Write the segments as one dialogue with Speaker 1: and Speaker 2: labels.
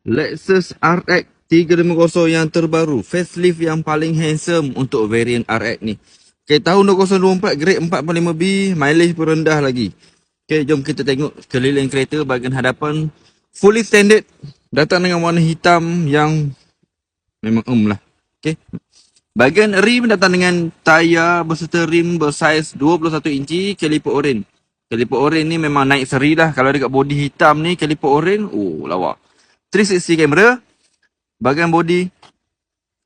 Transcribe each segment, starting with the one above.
Speaker 1: Lexus RX 350 yang terbaru, facelift yang paling handsome untuk variant RX ni. Okay, tahun 2024, grade 4.5B, mileage pun rendah lagi. Okay, jom kita tengok sekeliling kereta. Bahagian hadapan fully standard, datang dengan warna hitam yang memang lah. Okay, bahagian rim datang dengan tayar berserta rim bersaiz 21 inci, kaliper oren. Kaliper oren ni memang naik seri lah. Kalau dekat body hitam ni, kaliper oren, oh lawa. 360 kamera. Bahagian body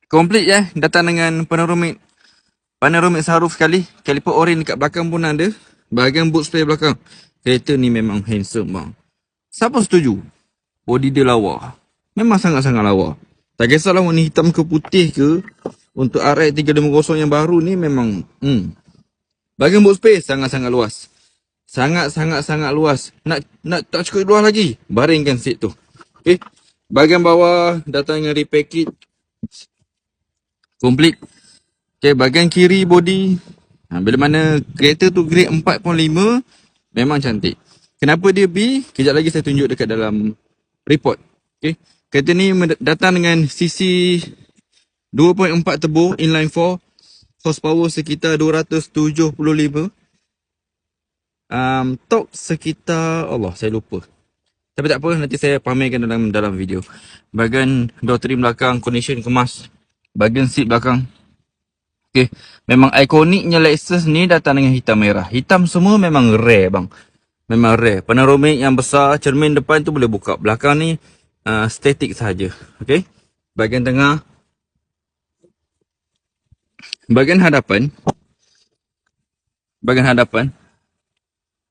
Speaker 1: komplit datang dengan panoramic sunroof sekali. Kaliper oren dekat belakang pun ada. Bahagian boot space belakang, kereta ni memang handsome bang. Siapa setuju? Body dia lawa. Memang sangat-sangat lawa. Tak kisahlah warna hitam ke putih ke, untuk RX 350 yang baru ni memang Bahagian boot space sangat-sangat luas. Sangat-sangat luas. Nak tak cukup luas lagi, baringkan seat tu. Okay. Bahagian bawah datang dengan repair kit komplit. Okay, bahagian kiri body, bila mana kereta tu grade 4.5, memang cantik. Kenapa dia B? Kejap lagi saya tunjuk dekat dalam report. Okay. Kereta ni datang dengan CC 2.4 turbo inline 4, horsepower sekitar 275, torque sekitar, Allah saya lupa. Tapi tak apa, nanti saya pamerkan dalam video. Bahagian door trim belakang, condition kemas. Bahagian seat belakang, okay, memang ikoniknya Lexus ni datang dengan hitam merah. Hitam semua memang rare bang. Memang rare. Panoramic yang besar, cermin depan tu boleh buka. Belakang ni static sahaja. Okay. Bahagian tengah, bahagian hadapan,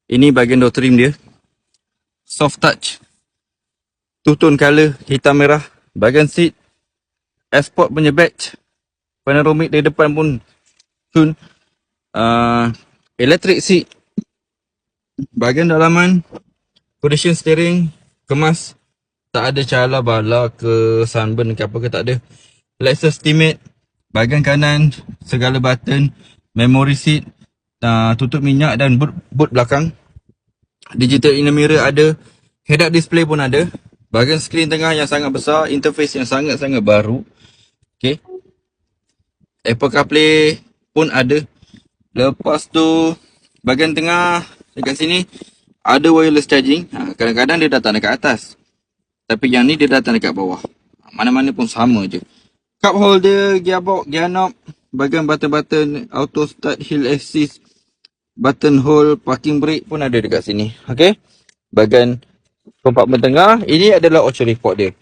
Speaker 1: ini bahagian door trim dia. Soft touch, two-tone color, hitam merah. Bahagian seat, Sport punya badge. Panoramic dari depan pun tune. Electric seat. Bahagian dalaman, condition steering kemas. Tak ada cala bala ke sunburn ke apa ke, tak ada. Lexus Ultimate. Bahagian kanan, segala button, memory seat, tutup minyak dan boot belakang. Digital inner mirror ada, head up display pun ada. Bahagian skrin tengah yang sangat besar, interface yang sangat-sangat baru. Okay. Apple CarPlay pun ada. Lepas tu, bahagian tengah dekat sini ada wireless charging. Kadang-kadang dia datang dekat atas, tapi yang ni dia datang dekat bawah. Mana-mana pun sama je. Cup holder, gearbox, gear knob. Bahagian button-button auto start, hill assist, button hold, parking brake pun ada dekat sini. Okay. Bahagian kompartmen tengah, ini adalah Ocean Report dia.